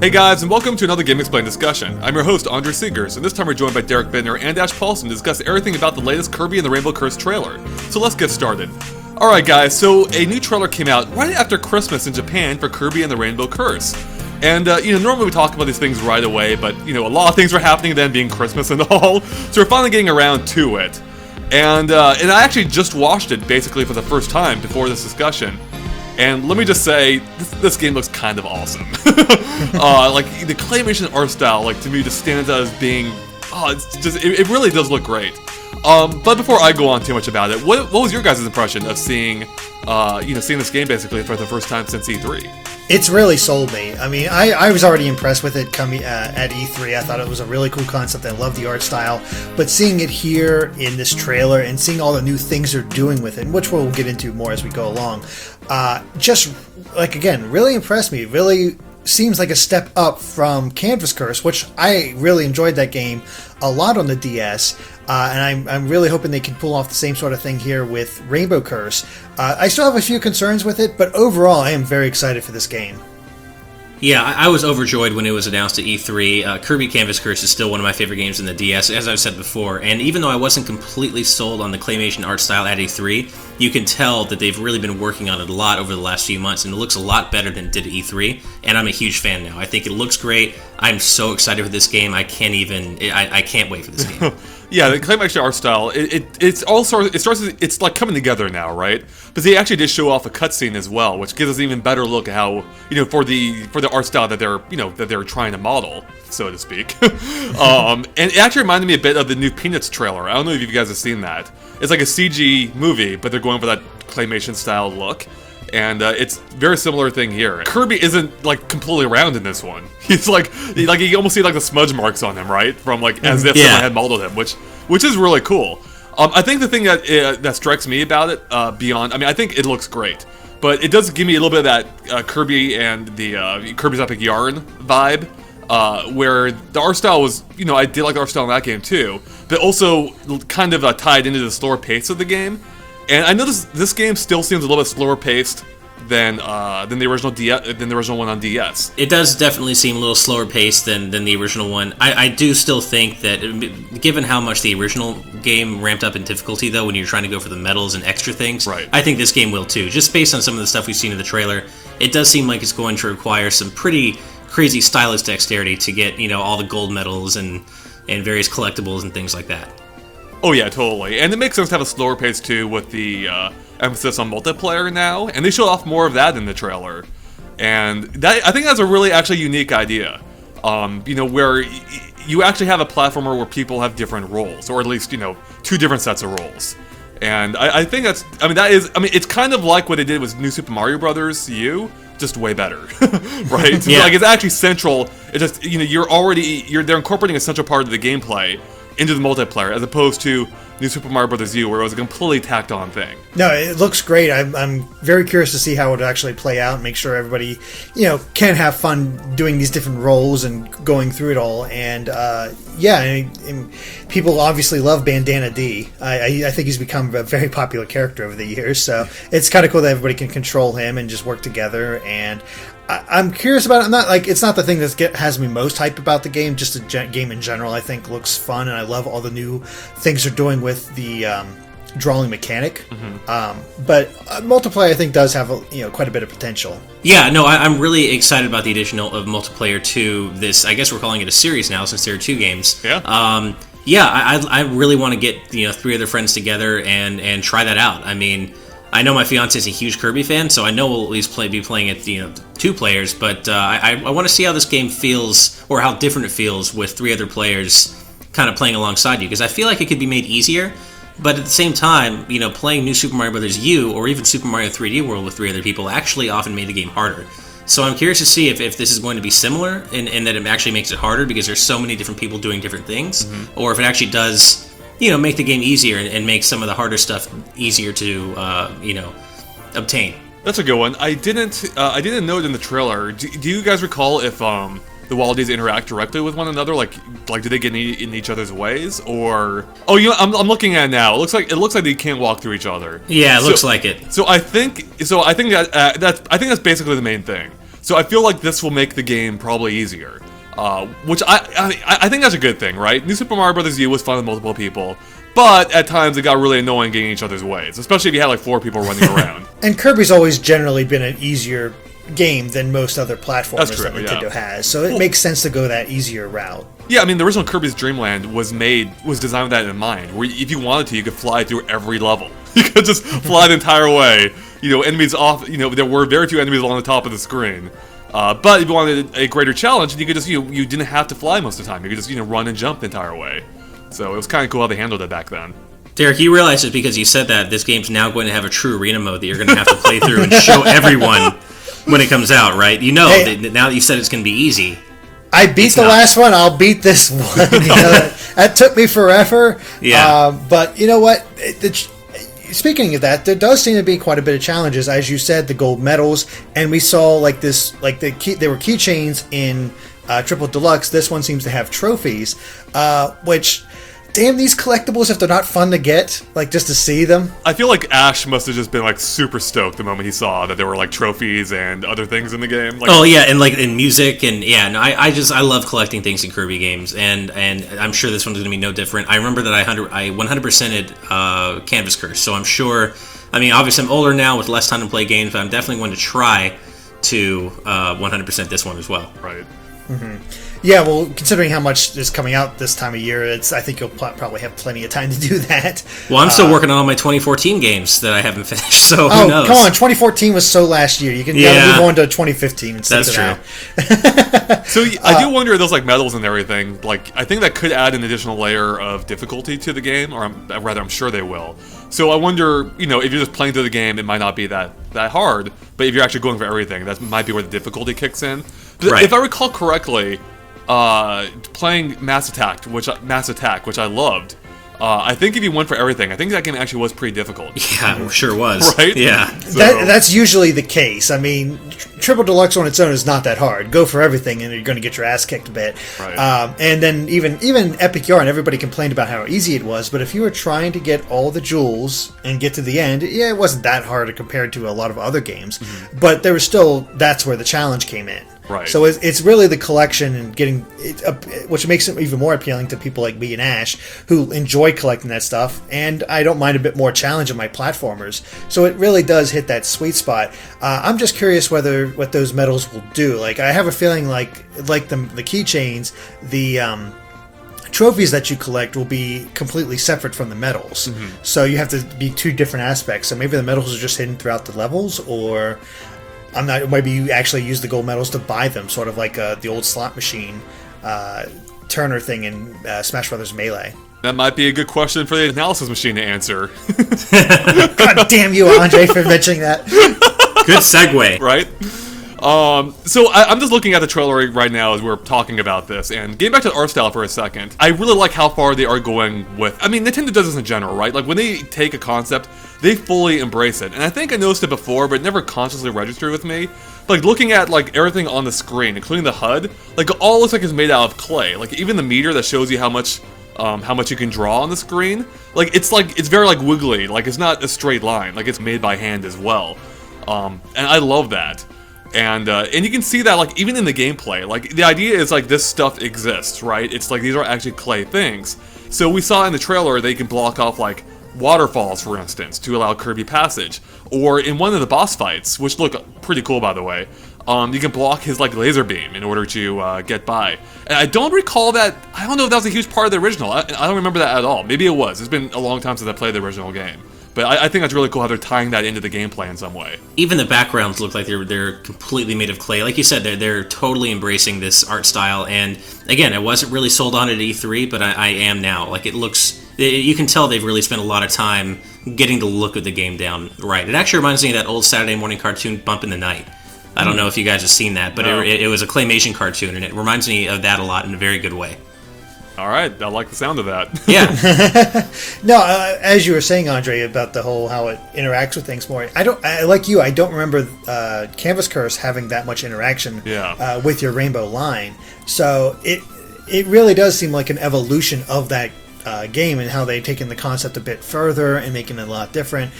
Hey guys, and welcome to another GameXplain discussion. I'm your host, Andre Seegers, and this time we're joined by Derek Bittner and Ash Paulson to discuss everything about the latest Kirby and the Rainbow Curse trailer. So let's get started. Alright guys, so a new trailer came out right after Christmas in Japan for Kirby and the Rainbow Curse. And, normally we talk about these things right away, but, a lot of things were happening then, being Christmas and all, so we're finally getting around to it. And I actually just watched it, basically, for the first time before this discussion. And let me just say, this game looks kind of awesome. The claymation art style, to me, just stands out as being, it really does look great. But before I go on too much about it, what was your guys' impression of seeing this game basically for the first time since E3? It's really sold me. I mean, I was already impressed with it coming at E3. I thought it was a really cool concept. I love the art style. But seeing it here in this trailer and seeing all the new things they're doing with it, which we'll get into more as we go along, really impressed me. Really seems like a step up from Canvas Curse, which I really enjoyed that game a lot on the DS. And I'm really hoping they can pull off the same sort of thing here with Rainbow Curse. I still have a few concerns with it, but overall I am very excited for this game. Yeah, I was overjoyed when it was announced at E3. Kirby Canvas Curse is still one of my favorite games in the DS, as I've said before, and even though I wasn't completely sold on the claymation art style at E3, you can tell that they've really been working on it a lot over the last few months, and it looks a lot better than it did at E3, and I'm a huge fan now. I think it looks great. I'm so excited for this game. I can't wait for this game. Yeah, the claymation art style, it's like coming together now, right? But they actually did show off a cutscene as well, which gives us an even better look at how, for the art style that they're trying to model, so to speak. And it actually reminded me a bit of the new Peanuts trailer. I don't know if you guys have seen that. It's like a CG movie, but they're going for that claymation style look. And it's a very similar thing here. Kirby isn't completely round in this one. He's you almost see the smudge marks on him, right? From as if someone had modeled him, which is really cool. I think the thing that strikes me about it, I think it looks great, but it does give me a little bit of that Kirby and the Kirby's Epic Yarn vibe, where the art style was, I did like the art style in that game too, but also kind of tied into the slower pace of the game. And I know this game still seems a little bit slower paced than the original one on DS. It does definitely seem a little slower paced than the original one. I do still think that, given how much the original game ramped up in difficulty, though, when you're trying to go for the medals and extra things, right, I think this game will too. Just based on some of the stuff we've seen in the trailer, it does seem like it's going to require some pretty crazy stylus dexterity to get all the gold medals and various collectibles and things like that. Oh yeah, totally. And it makes sense to have a slower pace too with the emphasis on multiplayer now, and they showed off more of that in the trailer. And I think that's a really actually unique idea. Where you actually have a platformer where people have different roles, or at least, two different sets of roles. And I think it's kind of like what they did with New Super Mario Bros. U, just way better, right? Yeah. It's actually central. It's just, they're incorporating a central part of the gameplay into the multiplayer, as opposed to New Super Mario Bros. U, where it was a completely tacked-on thing. No, it looks great. I'm very curious to see how it would actually play out and make sure everybody, can have fun doing these different roles and going through it all. And, and people obviously love Bandana D. I think he's become a very popular character over the years, so it's kind of cool that everybody can control him and just work together. And I'm curious about it. It's not the thing that has me most hyped about the game. Just the game in general, I think, looks fun, and I love all the new things they're doing with the drawing mechanic. Mm-hmm. But multiplayer, I think, does have quite a bit of potential. Yeah, no, I'm really excited about the addition of multiplayer to this. I guess we're calling it a series now, since there are two games. Yeah. I really want to get three other friends together and try that out. I mean, I know my fiance is a huge Kirby fan, so I know we'll at least be playing it, two players. But I want to see how this game feels, or how different it feels with three other players kind of playing alongside you, because I feel like it could be made easier. But at the same time, playing New Super Mario Bros. U or even Super Mario 3D World with three other people actually often made the game harder. So I'm curious to see if this is going to be similar, and that it actually makes it harder because there's so many different people doing different things, mm-hmm, or if it actually does, make the game easier and make some of the harder stuff easier to, obtain. That's a good one. I didn't note in the trailer. Do you guys recall if the Wallabies interact directly with one another? Like do they get in each other's ways, or? Oh, I'm looking at it now. It looks like they can't walk through each other. Yeah, it looks like it. I think that's basically the main thing. So I feel like this will make the game probably easier. Which I think that's a good thing, right? New Super Mario Bros. U was fun with multiple people, but at times it got really annoying getting each other's ways, especially if you had like 4 people running around. And Kirby's always generally been an easier game than most other platformers That's true, that Nintendo yeah. has, so it makes sense to go that easier route. Yeah, I mean, the original Kirby's Dream Land was designed with that in mind, where if you wanted to, you could fly through every level. You could just fly the entire way. Enemies off, there were very few enemies along the top of the screen. But if you wanted a greater challenge, you could just, you didn't have to fly most of the time. You could just, run and jump the entire way. So it was kind of cool how they handled it back then. Derek, you realize just because you said that, this game's now going to have a true arena mode that you're going to have to play through and show everyone when it comes out, right? Now that you said it's going to be easy. I beat the last one, I'll beat this one. That took me forever. Yeah. But you know what? Speaking of that, there does seem to be quite a bit of challenges. As you said, the gold medals, and we saw there were keychains in Triple Deluxe. This one seems to have trophies, which, damn, these collectibles, if they're not fun to get, just to see them. I feel like Ash must have just been super stoked the moment he saw that there were trophies and other things in the game. And in music, and I love collecting things in Kirby games, and I'm sure this one's going to be no different. I remember that I 100%ed Canvas Curse, so I'm sure. I mean, obviously I'm older now with less time to play games, but I'm definitely going to try to 100% this one as well. Right. Mm-hmm. Yeah, well, considering how much is coming out this time of year, I think you'll probably have plenty of time to do that. Well, I'm still working on all my 2014 games that I haven't finished, so who knows? Come on, 2014 was so last year. You can move on to 2015 and That's true. So I do wonder, those medals and everything, I think that could add an additional layer of difficulty to the game, or I'm sure they will. So I wonder, if you're just playing through the game, it might not be that hard, but if you're actually going for everything, that might be where the difficulty kicks in. Right. If I recall correctly, playing Mass Attack, which I loved, I think if you went for everything, I think that game actually was pretty difficult. Yeah, it sure was. Right? Yeah. So, that's usually the case. I mean, Triple Deluxe on its own is not that hard. Go for everything, and you're going to get your ass kicked a bit. Right. And then even Epic Yarn, everybody complained about how easy it was, but if you were trying to get all the jewels and get to the end, it wasn't that hard compared to a lot of other games. Mm-hmm. But there was still, that's where the challenge came in. Right. So it's really the collection and getting it up, which makes it even more appealing to people like me and Ash, who enjoy collecting that stuff, and I don't mind a bit more challenge in my platformers. So it really does hit that sweet spot. I'm just curious what those medals will do. I have a feeling like the keychains, the trophies that you collect will be completely separate from the medals. Mm-hmm. So you have to be 2 different aspects. So maybe the medals are just hidden throughout the levels, or maybe you actually use the gold medals to buy them, sort of like the old slot machine Turner thing in Smash Brothers Melee. That might be a good question for the analysis machine to answer. God damn you, Andre, for mentioning that. Good segue. Right? So I'm just looking at the trailer right now as we're talking about this, and getting back to the art style for a second, I really like how far they are going with, Nintendo does this in general, right? When they take a concept, they fully embrace it. And I think I noticed it before, but it never consciously registered with me. Looking at everything on the screen, including the HUD, all looks like it's made out of clay. Even the meter that shows you how much you can draw on the screen, it's very wiggly. It's not a straight line. It's made by hand as well. And I love that. And you can see that even in the gameplay. The idea is this stuff exists, right? It's these are actually clay things. So we saw in the trailer they can block off waterfalls, for instance, to allow Kirby passage. Or in one of the boss fights, which look pretty cool by the way, you can block his laser beam in order to get by. And I don't recall that. I don't know if that was a huge part of the original. I don't remember that at all. Maybe it was. It's been a long time since I played the original game. But I think that's really cool how they're tying that into the gameplay in some way. Even the backgrounds look like they're completely made of clay. Like you said, they're totally embracing this art style. And again, I wasn't really sold on it at E3, but I am now. It looks. You can tell they've really spent a lot of time getting the look of the game down right. It actually reminds me of that old Saturday morning cartoon Bump in the Night. I don't know if you guys have seen that, but it was a claymation cartoon, and it reminds me of that a lot in a very good way. All right, I like the sound of that. Yeah. No, as you were saying, Andre, about the whole how it interacts with things more. I don't remember Canvas Curse having that much interaction with your rainbow line. So it really does seem like an evolution of that game and how they've taken the concept a bit further and making it a lot different.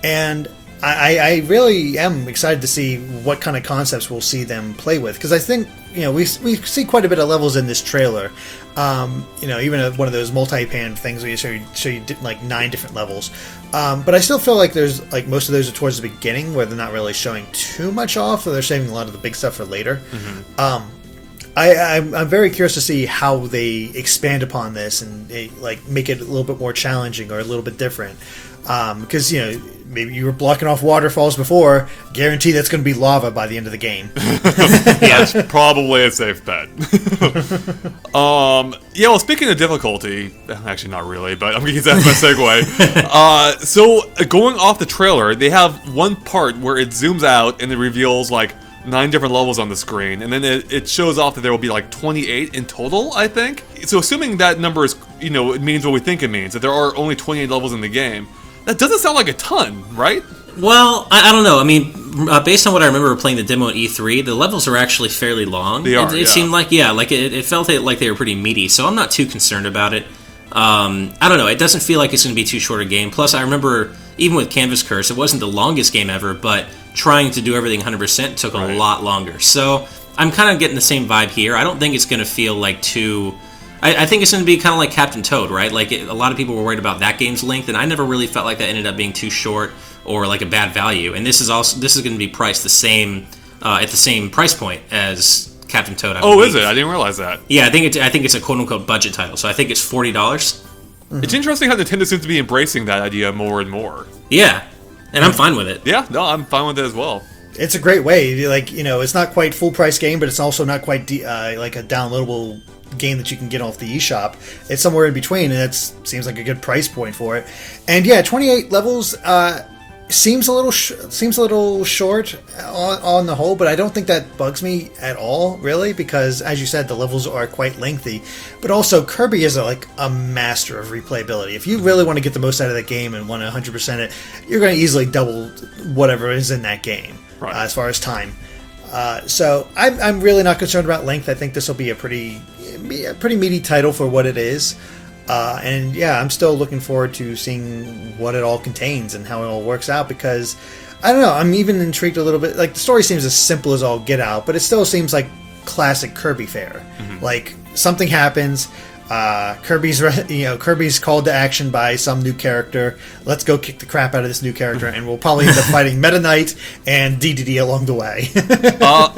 And I really am excited to see what kind of concepts we'll see them play with, because I think we see quite a bit of levels in this trailer. Even one of those multi-pan things where you show you like 9 different levels. But I still feel like there's like most of those are towards the beginning, where they're not really showing too much off, or they're saving a lot of the big stuff for later. I'm very curious to see how they expand upon this and like make it a little bit more challenging or a little bit different. Because maybe you were blocking off waterfalls before. Guarantee that's going to be lava by the end of the game. That's probably a safe bet. Well, speaking of difficulty, actually not really, but I'm going to use that as my segue. So going off the trailer, they have one part where it zooms out and it reveals like 9 different levels on the screen, and then it shows off that there will be like 28 in total, I think. So assuming that number is, it means what we think it means, that there are only 28 levels in the game, that doesn't sound like a ton, right? Well, I don't know. I mean, based on what I remember playing the demo at E3, the levels are actually fairly long. They are, It seemed like, it felt like they were pretty meaty, so I'm not too concerned about it. I don't know. It doesn't feel like it's going to be too short a game. Plus, I remember, even with Canvas Curse, it wasn't the longest game ever, but trying to do everything 100% took a lot longer. So I'm kind of getting the same vibe here. I don't think it's going to feel like too... I think it's going to be kind of like Captain Toad, right? Like, a lot of people were worried about that game's length, and I never really felt like that ended up being too short or like a bad value. And this is going to be priced the same at the same price point as Captain Toad. Oh, is it? I didn't realize that. Yeah, I think it's a quote unquote budget title, so I think it's $40. Mm-hmm. It's interesting how Nintendo seems to be embracing that idea more and more. Yeah, and I'm fine with it. Yeah, no, I'm fine with it as well. It's a great way. Like, it's not quite full price game, but it's also not quite like a downloadable game that you can get off the eShop. It's somewhere in between, and it seems like a good price point for it. And yeah, 28 levels seems a little short on the whole, but I don't think that bugs me at all, really, because as you said, the levels are quite lengthy. But also, Kirby is a master of replayability. If you really want to get the most out of that game and want to 100% it, you're going to easily double whatever is in that game, as far as time. So I'm really not concerned about length. I think this will be a pretty meaty title for what it is. And yeah, I'm still looking forward to seeing what it all contains and how it all works out, because I don't know, I'm even intrigued a little bit. Like, the story seems as simple as all get out, but it still seems like classic Kirby fare. Mm-hmm. Like, something happens, Kirby's called to action by some new character. Let's go kick the crap out of this new character, and we'll probably end up fighting Meta Knight and DDD along the way.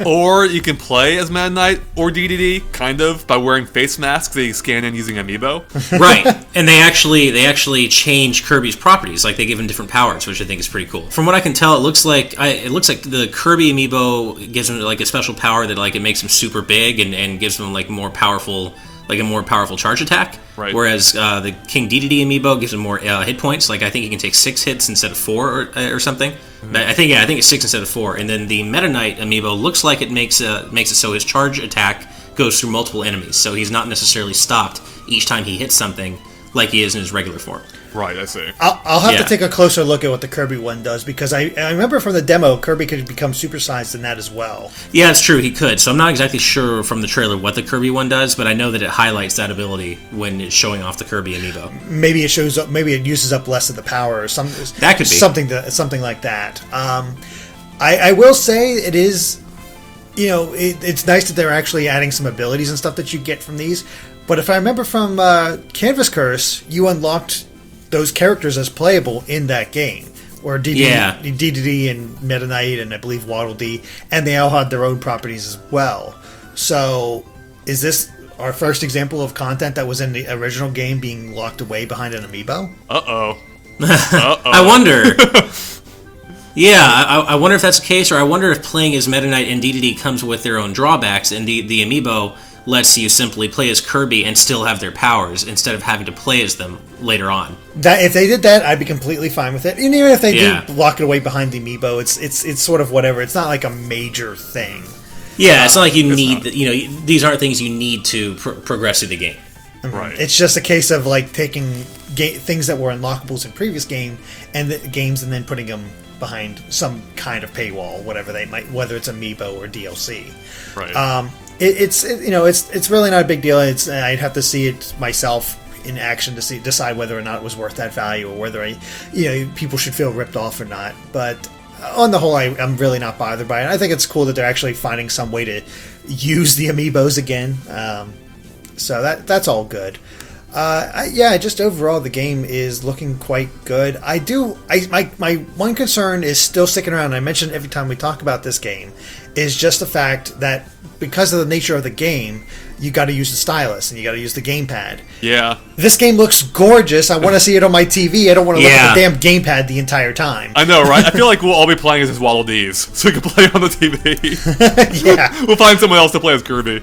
Or you can play as Meta Knight or DDD, kind of, by wearing face masks that you scan in using Amiibo. Right, and they actually change Kirby's properties. Like, they give him different powers, which I think is pretty cool. From what I can tell, it looks like the Kirby Amiibo gives him like a special power that like it makes him super big and gives him like a more powerful charge attack, right. Whereas the King Dedede amiibo gives him more hit points. Like, I think he can take 6 hits instead of 4 or something. Mm-hmm. I think it's 6 instead of 4. And then the Meta Knight amiibo looks like it makes it so his charge attack goes through multiple enemies, so he's not necessarily stopped each time he hits something like he is in his regular form. Right, I see. I'll have to take a closer look at what the Kirby one does, because I remember from the demo, Kirby could become supersized in that as well. Yeah, it's true, he could. So I'm not exactly sure from the trailer what the Kirby one does, but I know that it highlights that ability when it's showing off the Kirby amiibo. Maybe it shows up. Maybe it uses up less of the power, or something. That could be something like that. I will say it is. It's nice that they're actually adding some abilities and stuff that you get from these. But if I remember from Canvas Curse, you unlocked those characters as playable in that game, or DDD and Meta Knight and I believe Waddle Dee, and they all had their own properties as well. So, is this our first example of content that was in the original game being locked away behind an amiibo? Uh-oh. I wonder. Yeah, I wonder if that's the case, or I wonder if playing as Meta Knight and DDD comes with their own drawbacks, and the amiibo lets you simply play as Kirby and still have their powers instead of having to play as them later on. That if they did that, I'd be completely fine with it. And even if they do lock it away behind the amiibo, it's sort of whatever. It's not like a major thing. Yeah, it's not like you need. These aren't things you need to progress through the game. Right. It's just a case of like taking things that were unlockables in previous games and then putting them behind some kind of paywall, whatever they might, whether it's amiibo or DLC. Right. It's really not a big deal. I'd have to see it myself in action to decide whether or not it was worth that value, or whether people should feel ripped off or not. But on the whole, I'm really not bothered by it. I think it's cool that they're actually finding some way to use the amiibos again. So that's all good. Just overall, the game is looking quite good. My one concern is still sticking around. I mention every time we talk about this game, is just the fact that because of the nature of the game, you got to use the stylus and you got to use the gamepad. Yeah. This game looks gorgeous. I want to see it on my TV. I don't want to look at the damn gamepad the entire time. I know, right? I feel like we'll all be playing as just Waddle Dees, so we can play on the TV. Yeah. We'll find someone else to play as Kirby.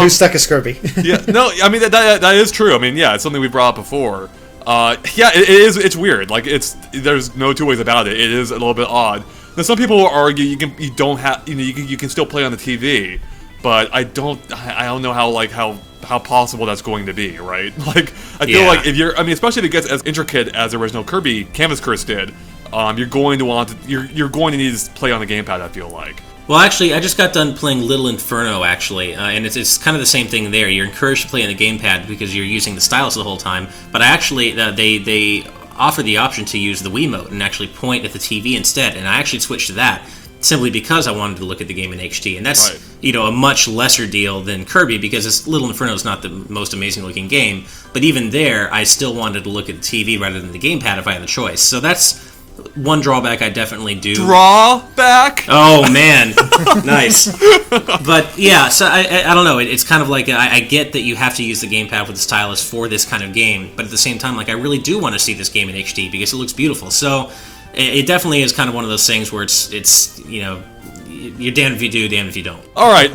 Who's stuck as Kirby? Yeah, no, I mean, that is true. I mean, yeah, it's something we brought up before. It is. It's weird. Like, there's no two ways about it. It is a little bit odd. Now, some people will argue you can still play on the TV, but I don't know how possible that's going to be, right? Like, I feel like especially if it gets as intricate as the original Kirby Canvas Curse did, you're going to need to play on the gamepad, I feel like. Well, actually, I just got done playing Little Inferno, actually, and it's kind of the same thing there. You're encouraged to play on the gamepad because you're using the stylus the whole time, but they offer the option to use the Wiimote and actually point at the TV instead, and I actually switched to that simply because I wanted to look at the game in HD, and that's a much lesser deal than Kirby because Little Inferno is not the most amazing looking game, but even there, I still wanted to look at the TV rather than the gamepad if I had the choice. So that's one drawback I definitely do. Drawback? Oh man, nice. But yeah, so I don't know. It's kind of like I get that you have to use the gamepad with the stylus for this kind of game, but at the same time, like I really do want to see this game in HD because it looks beautiful. So it definitely is kind of one of those things where it's you're damned if you do, damned if you don't. All right.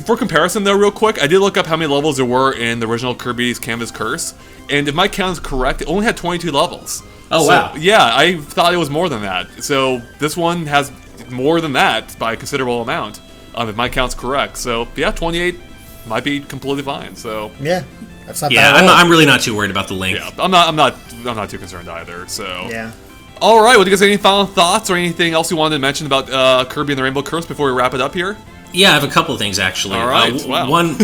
For comparison though, real quick, I did look up how many levels there were in the original Kirby's Canvas Curse, and if my count is correct, it only had 22 levels. Oh, wow. Yeah, I thought it was more than that. So this one has more than that by a considerable amount, if my count's correct. So yeah, 28 might be completely fine. So yeah, that's not bad. Yeah, I'm really not too worried about the length. Yeah, I'm not too concerned either. So yeah. All right. Well, do you guys have any final thoughts or anything else you wanted to mention about Kirby and the Rainbow Curse before we wrap it up here? Yeah, I have a couple of things actually. All right. Wow. One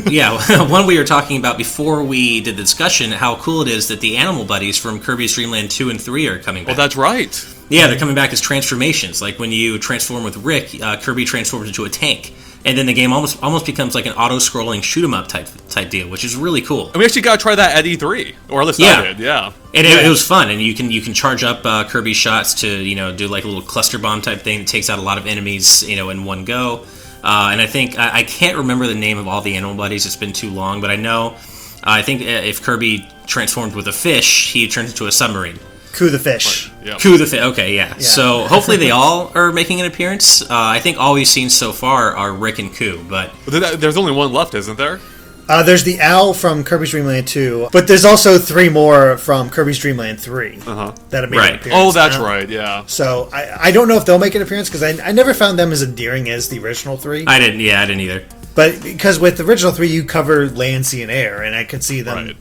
we were talking about before we did the discussion, how cool it is that the animal buddies from Kirby's Dream Land 2 and 3 are coming back. Well, that's right. Yeah, they're coming back as transformations. Like when you transform with Rick, Kirby transforms into a tank. And then the game almost becomes like an auto-scrolling shoot-'em-up type deal, which is really cool. And we actually got to try that at E3, or at least I did, yeah. And it was fun, and you can charge up Kirby shots to do like a little cluster bomb type thing that takes out a lot of enemies in one go. And I think I can't remember the name of all the animal buddies. It's been too long, but I think if Kirby transformed with a fish, he turns into a submarine. Coo the fish. Right. Yep. Coo the fish. Okay, yeah. So hopefully they all are making an appearance. I think all we've seen so far are Rick and Coo, but there's only one left, isn't there? There's the owl from Kirby's Dream Land 2, but there's also 3 more from Kirby's Dream Land 3 that have made an appearance. Oh, that's right, yeah. So I don't know if they'll make an appearance because I never found them as endearing as the original 3. I didn't either. But because with the original 3, you cover land, sea, and air, and I could see them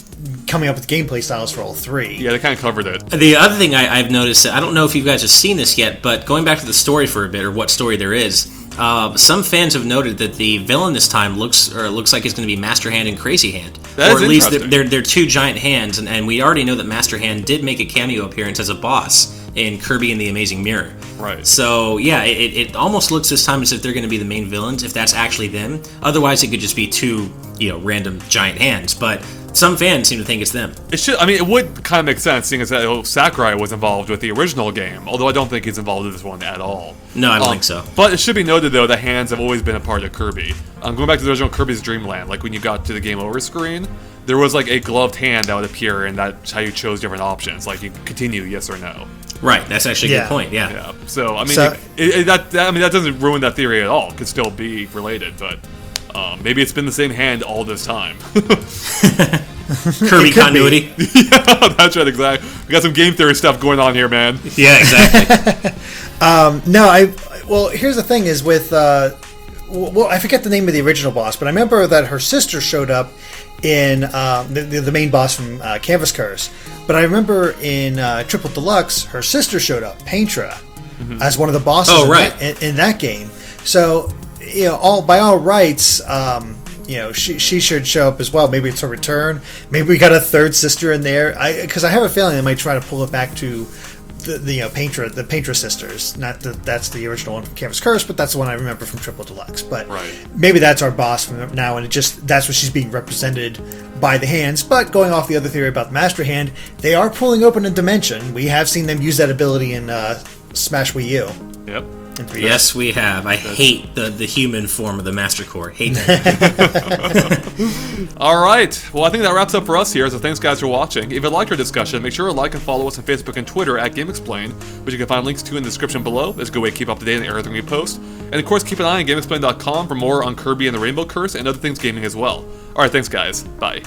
coming up with gameplay styles for all 3. Yeah, they kind of covered it. The other thing I've noticed, I don't know if you guys have seen this yet, but going back to the story for a bit, or what story there is, some fans have noted that the villain this time looks like it's going to be Master Hand and Crazy Hand. That or is at least interesting. they're 2 giant hands, and we already know that Master Hand did make a cameo appearance as a boss in Kirby and the Amazing Mirror. Right. So, yeah, it almost looks this time as if they're going to be the main villains, if that's actually them. Otherwise, it could just be 2, random giant hands. But some fans seem to think it's them. It would kind of make sense, seeing as that Sakurai was involved with the original game, although I don't think he's involved with this one at all. No, I don't think so. But it should be noted, though, that hands have always been a part of Kirby. Going back to the original Kirby's Dream Land, like when you got to the Game Over screen, there was like a gloved hand that would appear, and that's how you chose different options, like you continue, yes or no. Right, that's actually a good point, yeah. So, I mean, that doesn't ruin that theory at all. It could still be related, but maybe it's been the same hand all this time. Kirby continuity. Yeah, that's right, exactly. We got some game theory stuff going on here, man. Yeah, exactly. Well, here's the thing is with, I forget the name of the original boss, but I remember that her sister showed up in the main boss from Canvas Curse. But I remember in Triple Deluxe, her sister showed up, Paintra, as one of the bosses in that game. So, by all rights, she should show up as well. Maybe it's a return. Maybe we got a third sister in there. Because I have a feeling they might try to pull it back to the Painter sisters. Not that that's the original one from Canvas Curse, but that's the one I remember from Triple Deluxe. But maybe that's our boss from now, and that's what she's being represented by the hands. But going off the other theory about the Master Hand, they are pulling open a dimension. We have seen them use that ability in Smash Wii U. Yep. Yes, we have. I hate the human form of the Master Core. Hate that. All right. Well, I think that wraps up for us here. So thanks, guys, for watching. If you liked our discussion, make sure to like and follow us on Facebook and Twitter at GameXplain, which you can find links to in the description below. It's a good way to keep up to date on everything we post. And of course, keep an eye on GameXplain.com for more on Kirby and the Rainbow Curse and other things gaming as well. All right. Thanks, guys. Bye.